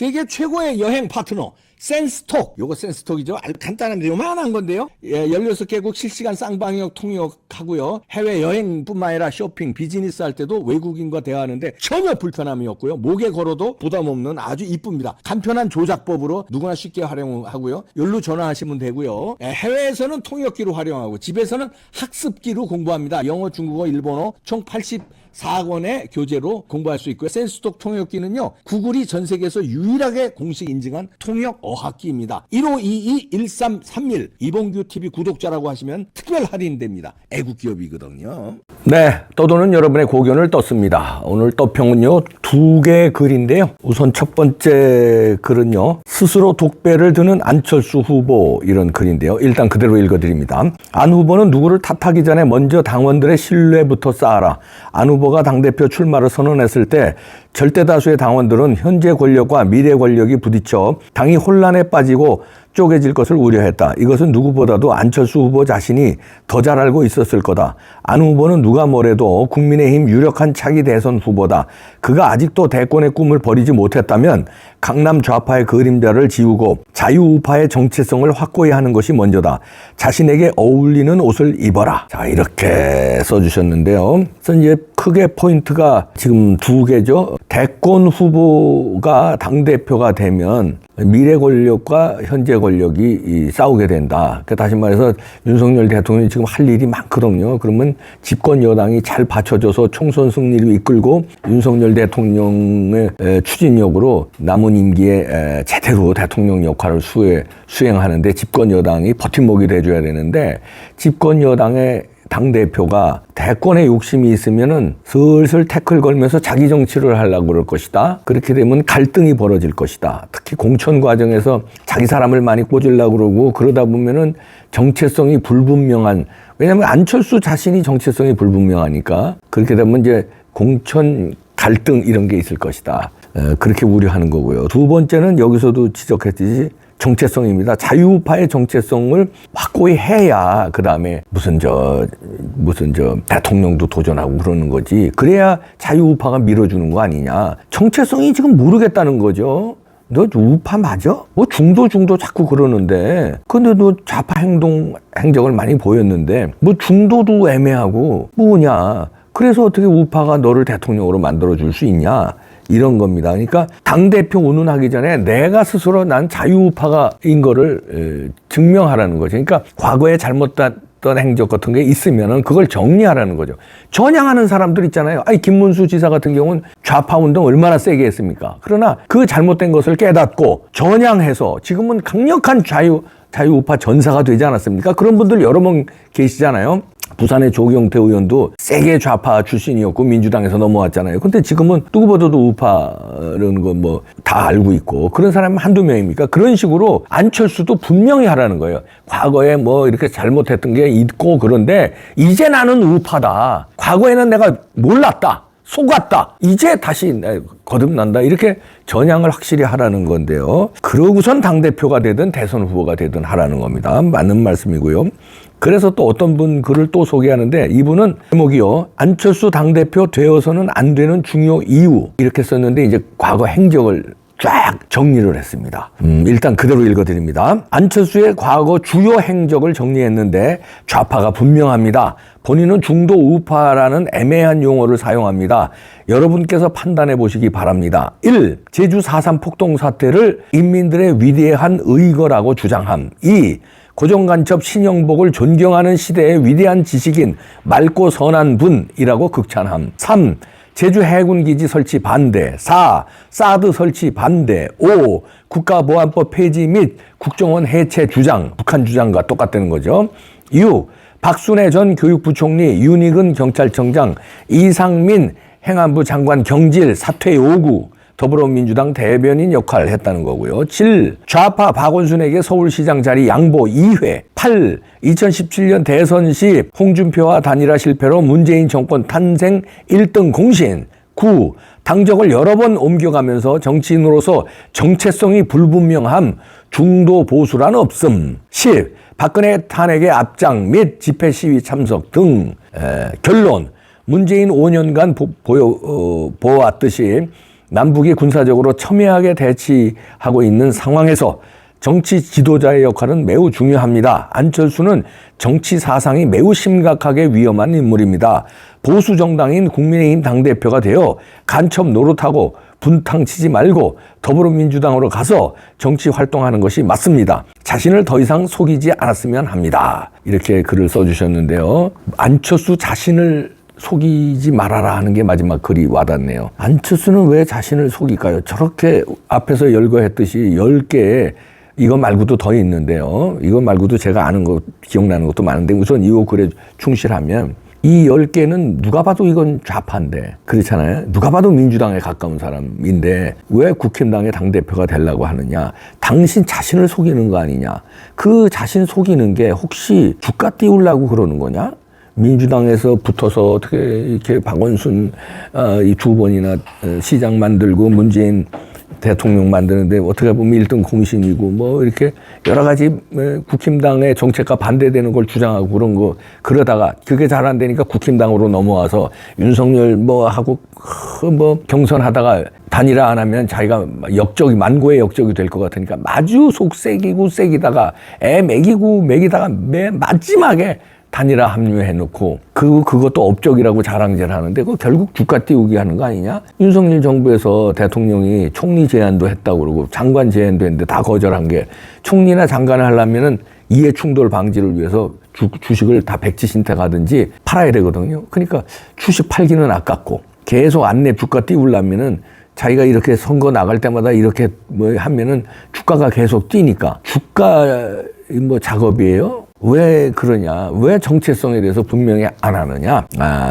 세계 최고의 여행 파트너 센스톡. 요거 센스톡이죠. 아주 간단한데 요만한 건데요. 16개국 실시간 쌍방역 통역하고요. 해외여행뿐만 아니라 쇼핑, 비즈니스 할 때도 외국인과 대화하는데 전혀 불편함이 없고요. 목에 걸어도 부담 없는 아주 이쁩니다. 간편한 조작법으로 누구나 쉽게 활용하고요. 여기로 전화하시면 되고요. 해외에서는 통역기로 활용하고 집에서는 학습기로 공부합니다. 영어, 중국어, 일본어 총 84권의 교재로 공부할 수 있고요. 센스톡 통역기는요, 구글이 전 세계에서 유일하게 공식 인증한 통역 어학기입니다. 1522-1331 이봉규 TV 구독자라고 하시면 특별 할인됩니다. 애국기업이거든요. 네, 떠도는 여러분의 고견을 떴습니다. 오늘 떠평은요, 2개의 글인데요. 우선 첫 번째 글은요, 스스로 독배를 드는 안철수 후보, 이런 글인데요. 일단 그대로 읽어드립니다. 안 후보는 누구를 탓하기 전에 먼저 당원들의 신뢰부터 쌓아라. 안 후보가 당대표 출마를 선언했을 때 절대 다수의 당원들은 현재 권력과 미래 권력이 부딪혀 당이 혼란에 빠지고 쪼개질 것을 우려했다. 이것은 누구보다도 안철수 후보 자신이 더 잘 알고 있었을 거다. 안 후보는 누가 뭐래도 국민의힘 유력한 차기 대선 후보다. 그가 아직도 대권의 꿈을 버리지 못했다면 강남 좌파의 그림자를 지우고 자유우파의 정체성을 확고히 하는 것이 먼저다. 자신에게 어울리는 옷을 입어라. 자, 이렇게 써주셨는데요. 그래서 이제 크게 포인트가 지금 2개죠. 대권 후보가 당대표가 되면 미래 권력과 현재 권력이 싸우게 된다. 그러니까 다시 말해서 윤석열 대통령이 지금 할 일이 많거든요. 그러면 집권 여당이 잘 받쳐줘서 총선 승리를 이끌고 윤석열 대통령의 추진력으로 남은 임기에 제대로 대통령 역할을 수행하는데 집권 여당이 버팀목이 돼줘야 되는데, 집권 여당의 당대표가 대권에 욕심이 있으면은 슬슬 태클 걸면서 자기 정치를 하려고 그럴 것이다. 그렇게 되면 갈등이 벌어질 것이다. 특히 공천 과정에서 자기 사람을 많이 꽂으려고 그러고, 그러다 보면은 정체성이 불분명한, 왜냐하면 안철수 자신이 정체성이 불분명하니까 그렇게 되면 이제 공천 갈등 이런 게 있을 것이다. 그렇게 우려하는 거고요. 2번째는 여기서도 지적했듯이 정체성입니다. 자유우파의 정체성을 확고히 해야 그 다음에 무슨 대통령도 도전하고 그러는 거지. 그래야 자유우파가 밀어주는 거 아니냐. 정체성이 지금 모르겠다는 거죠. 너 우파 맞아? 뭐 중도 자꾸 그러는데, 근데 너 좌파 행적을 많이 보였는데 뭐 중도도 애매하고 뭐냐. 그래서 어떻게 우파가 너를 대통령으로 만들어줄 수 있냐. 이런 겁니다. 그러니까 당대표 운운하기 전에 내가 스스로 난 자유우파가인 거를 증명하라는 거죠. 그러니까 과거에 잘못됐던 행적 같은 게 있으면은 그걸 정리하라는 거죠. 전향하는 사람들 있잖아요. 아니, 김문수 지사 같은 경우는 좌파 운동 얼마나 세게 했습니까? 그러나 그 잘못된 것을 깨닫고 전향해서 지금은 강력한 자유우파 전사가 되지 않았습니까? 그런 분들 여러 명 계시잖아요. 부산의 조경태 의원도 세게 좌파 출신이었고 민주당에서 넘어왔잖아요. 근데 지금은 누구보다도 우파라는 거 뭐 다 알고 있고, 그런 사람이 한두 명입니까? 그런 식으로 안철수도 분명히 하라는 거예요. 과거에 뭐 이렇게 잘못했던 게 있고, 그런데 이제 나는 우파다. 과거에는 내가 몰랐다. 속았다. 이제 다시 거듭난다. 이렇게 전향을 확실히 하라는 건데요. 그러고선 당대표가 되든 대선 후보가 되든 하라는 겁니다. 맞는 말씀이고요. 그래서 또 어떤 분 글을 또 소개하는데, 이분은 제목이요, 안철수 당대표 되어서는 안 되는 중요 이유, 이렇게 썼는데 이제 과거 행적을 쫙 정리를 했습니다. 일단 그대로 읽어드립니다. 안철수의 과거 주요 행적을 정리했는데 좌파가 분명합니다. 본인은 중도 우파라는 애매한 용어를 사용합니다. 여러분께서 판단해 보시기 바랍니다. 1. 제주 4.3 폭동 사태를 인민들의 위대한 의거라고 주장함. 2. 고정간첩 신영복을 존경하는 시대의 위대한 지식인 맑고 선한 분이라고 극찬함. 3. 제주 해군기지 설치 반대. 4. 사드 설치 반대. 5. 국가보안법 폐지 및 국정원 해체 주장. 북한 주장과 똑같다는 거죠. 6. 박순애 전 교육부총리, 윤익은 경찰청장, 이상민 행안부 장관 경질 사퇴 요구. 더불어민주당 대변인 역할을 했다는 거고요. 7. 좌파 박원순에게 서울시장 자리 양보 2회. 8. 2017년 대선 시 홍준표와 단일화 실패로 문재인 정권 탄생 1등 공신. 9. 당적을 여러 번 옮겨가면서 정치인으로서 정체성이 불분명함, 중도 보수란 없음. 10. 박근혜 탄핵의 앞장 및 집회 시위 참석 등. 결론. 문재인 5년간 보아왔듯이 남북이 군사적으로 첨예하게 대치하고 있는 상황에서 정치 지도자의 역할은 매우 중요합니다. 안철수는 정치 사상이 매우 심각하게 위험한 인물입니다. 보수 정당인 국민의힘 당대표가 되어 간첩 노릇하고 분탕 치지 말고 더불어민주당으로 가서 정치 활동하는 것이 맞습니다. 자신을 더 이상 속이지 않았으면 합니다. 이렇게 글을 써주셨는데요. 안철수 자신을 속이지 말아라 하는 게 마지막 글이 와닿네요. 안철수는 왜 자신을 속일까요? 저렇게 앞에서 열거했듯이 10개의 이거 말고도 더 있는데요. 이거 말고도 제가 아는 거, 기억나는 것도 많은데 우선 이 글에 충실하면 이 10개는 누가 봐도 이건 좌파인데, 그렇잖아요. 누가 봐도 민주당에 가까운 사람인데 왜 국힘당의 당대표가 되려고 하느냐. 당신 자신을 속이는 거 아니냐. 그 자신 속이는 게 혹시 주가 띄우려고 그러는 거냐? 민주당에서 붙어서 어떻게 이렇게 박원순 이 2번이나 시장 만들고 문재인 대통령 만드는데 어떻게 보면 1등 공신이고 뭐 이렇게 여러 가지 국힘당의 정책과 반대되는 걸 주장하고 그런 거, 그러다가 그게 잘 안 되니까 국힘당으로 넘어와서 윤석열 뭐 하고 뭐 경선하다가 단일화 안 하면 자기가 역적이, 만고의 역적이 될 것 같으니까 마주 속색이고 색이다가 애 먹이다가 맨 마지막에 단일화 합류해놓고 그것도 업적이라고 자랑질 하는데 그거 결국 주가 띄우기 하는 거 아니냐? 윤석열 정부에서 대통령이 총리 제안도 했다고 그러고 장관 제안도 했는데 다 거절한 게, 총리나 장관을 하려면은 이해 충돌 방지를 위해서 주식을 다 백지 신탁하든지 팔아야 되거든요. 그러니까 주식 팔기는 아깝고 계속 안내 주가 띄우려면은 자기가 이렇게 선거 나갈 때마다 이렇게 뭐 하면은 주가가 계속 뛰니까 주가 뭐 작업이에요. 왜 그러냐? 왜 정체성에 대해서 분명히 안 하느냐?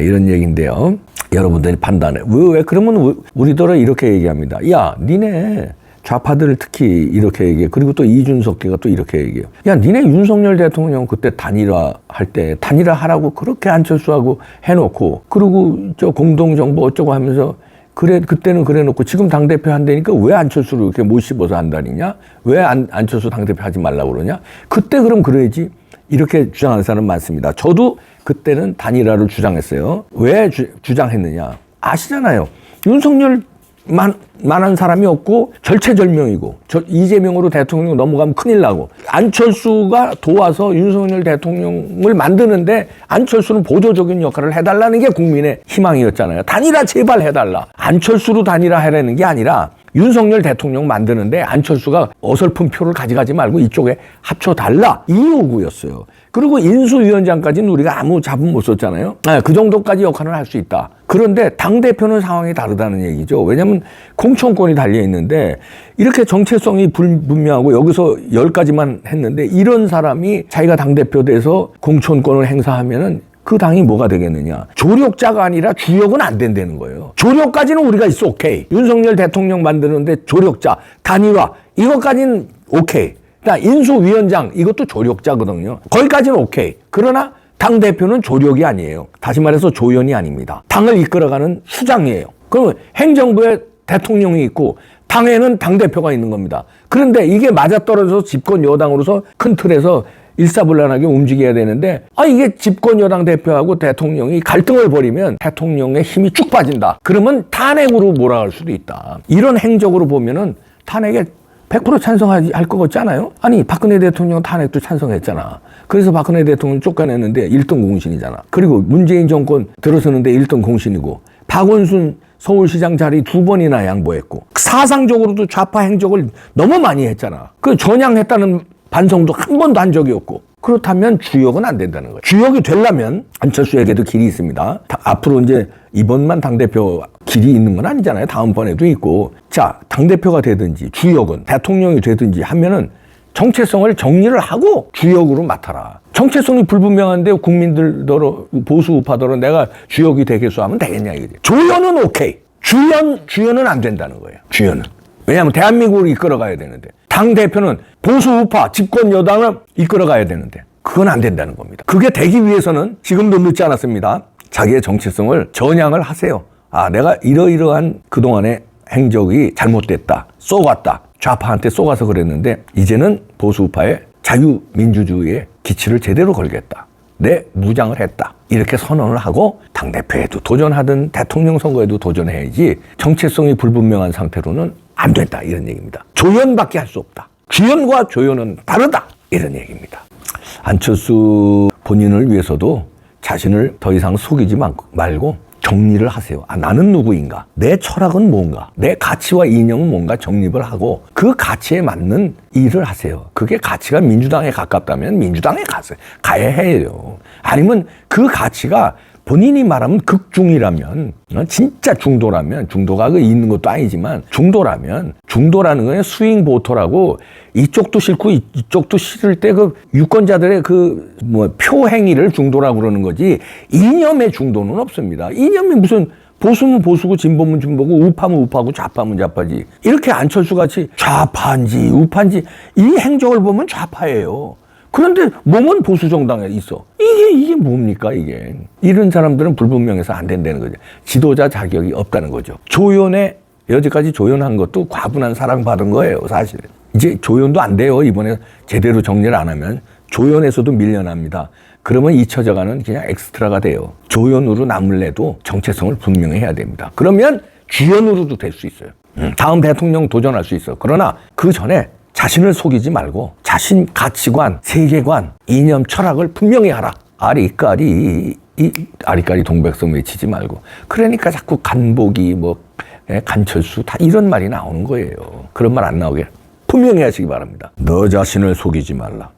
이런 얘기인데요. 여러분들이 판단해. 왜 그러면 우리더러 이렇게 얘기합니다. 야, 니네 좌파들 특히 이렇게 얘기해. 그리고 또 이준석계가 또 이렇게 얘기해요. 야, 니네 윤석열 대통령 그때 단일화 할 때 단일화 하라고 그렇게 안철수하고 해놓고, 그리고 저 공동정부 어쩌고 하면서 그래, 그때는 그래 놓고 지금 당대표 한다니까 왜 안철수를 이렇게 못 씹어서 한다니냐? 왜 안철수 당대표 하지 말라고 그러냐? 그때 그럼 그래야지. 이렇게 주장하는 사람 많습니다. 저도 그때는 단일화를 주장했어요. 왜 주장했느냐? 아시잖아요. 윤석열만한 사람이 없고 절체절명이고 이재명으로 대통령 넘어가면 큰일 나고, 안철수가 도와서 윤석열 대통령을 만드는데 안철수는 보조적인 역할을 해달라는 게 국민의 희망이었잖아요. 단일화 제발 해달라. 안철수로 단일화 하라는 게 아니라 윤석열 대통령 만드는데 안철수가 어설픈 표를 가져가지 말고 이쪽에 합쳐달라, 이 요구였어요. 그리고 인수위원장까지는 우리가 아무 잡음 못 썼잖아요. 그 정도까지 역할을 할 수 있다. 그런데 당대표는 상황이 다르다는 얘기죠. 왜냐하면 공천권이 달려있는데 이렇게 정체성이 불분명하고 여기서 10가지만 했는데 이런 사람이 자기가 당대표 돼서 공천권을 행사하면은 그 당이 뭐가 되겠느냐. 조력자가 아니라 주역은 안 된다는 거예요. 조력까지는 우리가 있어, 오케이. 윤석열 대통령 만드는데 조력자, 단일화, 이것까지는 오케이. 그러니까 인수위원장, 이것도 조력자거든요. 거기까지는 오케이. 그러나 당대표는 조력이 아니에요. 다시 말해서 조연이 아닙니다. 당을 이끌어가는 수장이에요. 그러면 행정부에 대통령이 있고 당에는 당대표가 있는 겁니다. 그런데 이게 맞아떨어져서 집권 여당으로서 큰 틀에서 일사불란하게 움직여야 되는데, 이게 집권 여당 대표하고 대통령이 갈등을 벌이면 대통령의 힘이 쭉 빠진다. 그러면 탄핵으로 몰아갈 수도 있다. 이런 행적으로 보면은 탄핵에 100% 찬성할 것 같지 않아요? 아니, 박근혜 대통령 탄핵도 찬성했잖아. 그래서 박근혜 대통령 쫓겨냈는데 1등 공신이잖아. 그리고 문재인 정권 들어서는데 1등 공신이고, 박원순 서울시장 자리 2번이나 양보했고, 사상적으로도 좌파 행적을 너무 많이 했잖아. 그 전향했다는 반성도 한 번도 한 적이 없고. 그렇다면 주역은 안 된다는 거예요. 주역이 되려면 안철수에게도 길이 있습니다. 앞으로 이제 이번만 당대표 길이 있는 건 아니잖아요. 다음번에도 있고. 자, 당대표가 되든지 주역은 대통령이 되든지 하면은 정체성을 정리를 하고 주역으로 맡아라. 정체성이 불분명한데 국민들더러 보수 우파더러 내가 주역이 되겠소 하면 되겠냐 이거지. 조연은 오케이. 주연은 안 된다는 거예요. 주연은. 왜냐하면 대한민국을 이끌어가야 되는데, 당대표는 보수 우파 집권 여당을 이끌어가야 되는데 그건 안 된다는 겁니다. 그게 되기 위해서는 지금도 늦지 않았습니다. 자기의 정체성을 전향을 하세요. 내가 이러이러한 그동안의 행적이 잘못됐다, 쏘갔다, 좌파한테 쏘가서 그랬는데 이제는 보수 우파의 자유민주주의의 기치를 제대로 걸겠다. 내 무장을 했다. 이렇게 선언을 하고 당대표에도 도전하든 대통령 선거에도 도전해야지 정체성이 불분명한 상태로는 안 된다. 이런 얘기입니다. 조연밖에 할 수 없다. 주연과 조연은 다르다. 이런 얘기입니다. 안철수 본인을 위해서도 자신을 더 이상 속이지 말고 정리를 하세요. 나는 누구인가? 내 철학은 뭔가? 내 가치와 이념은 뭔가 정립을 하고 그 가치에 맞는 일을 하세요. 그게 가치가 민주당에 가깝다면 민주당에 가야 해요. 아니면 그 가치가 본인이 말하면 극중이라면, 진짜 중도라면, 중도가 있는 것도 아니지만 중도라면, 중도라는 건 스윙 보터라고 이쪽도 싫고 이쪽도 싫을 때 그 유권자들의 표 행위를 중도라고 그러는 거지 이념의 중도는 없습니다. 이념이 무슨 보수면 보수고 진보면 진보고 우파면 우파고 좌파면 좌파지. 이렇게 안철수 같이 좌파인지 우파인지 이 행적을 보면 좌파예요. 그런데 몸은 보수 정당에 있어. 이게 뭡니까 이게. 이런 사람들은 불분명해서 안 된다는 거죠. 지도자 자격이 없다는 거죠. 조연에 여지까지 조연한 것도 과분한 사랑받은 거예요 사실. 이제 조연도 안 돼요. 이번에 제대로 정리를 안 하면 조연에서도 밀려납니다. 그러면 잊혀져가는 그냥 엑스트라가 돼요. 조연으로 남을래도 정체성을 분명히 해야 됩니다. 그러면 주연으로도 될 수 있어요. 다음 대통령 도전할 수 있어. 그러나 그 전에 자신을 속이지 말고 자신 가치관, 세계관, 이념, 철학을 분명히 하라. 아리까리 동백성 외치지 말고. 그러니까 자꾸 간보기, 간철수 다 이런 말이 나오는 거예요. 그런 말 안 나오게 분명히 하시기 바랍니다. 너 자신을 속이지 말라.